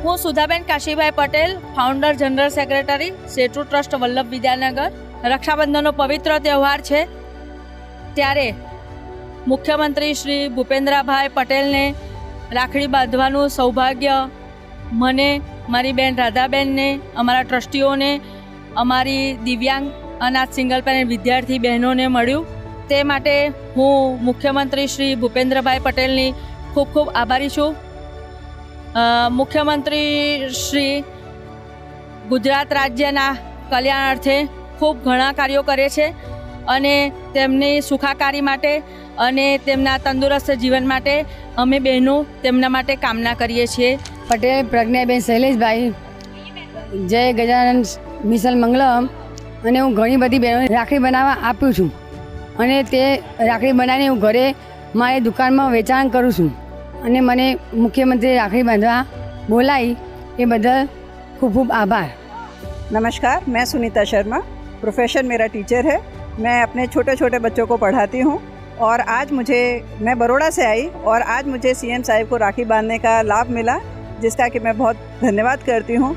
હું Sudhaben Kashibhai Patel, founder general secretary, Setu trust Vallabh Vidyanagar. રક્ષાબંધનનો પવિત્ર તહેવાર છે ત્યારે મુખ્યમંત્રી શ્રી ભૂપેન્દ્રભાઈ પટેલને રાખડી બાંધવાનું સૌભાગ્ય મને, મારી બેન રાધાબેનને, અમારા ટ્રસ્ટીઓને, અમારી દિવ્યાંગ અનાથ સિંગલ પેરેન્ટ વિદ્યાર્થી બહેનોને મળ્યું. તે માટે હું મુખ્યમંત્રી શ્રી ભૂપેન્દ્રભાઈ પટેલની ખૂબ ખૂબ આભારી છું. મુખ્યમંત્રી શ્રી ગુજરાત રાજ્યના કલ્યાણ અર્થે ખૂબ ઘણા કાર્યો કરે છે અને તેમની સુખાકારી માટે અને તેમના તંદુરસ્ત જીવન માટે અમે બહેનો તેમના માટે કામના કરીએ છીએ. પટેલ પ્રજ્ઞાબેન શૈલેષભાઈ, જય ગજાનન મિશન મંગલમ. અને હું ઘણી બધી બહેનોને રાખડી બનાવવા આપ્યું છું અને તે રાખડી બનાવીને હું ઘરે મારી દુકાનમાં વેચાણ કરું છું અને મને मुख्यमंत्री राखड़ी बांधवा बोलाई ये बदल खूब खूब आभार. नमस्कार, मैं सुनीता शर्मा. प्रोफेशन मेरा टीचर है. मैं अपने छोटे छोटे बच्चों को पढ़ाती हूँ और आज मैं बड़ौदा से आई और आज मुझे सीएम साहब को राखी बांधने का लाभ मिला, जिसका कि मैं बहुत धन्यवाद करती हूँ.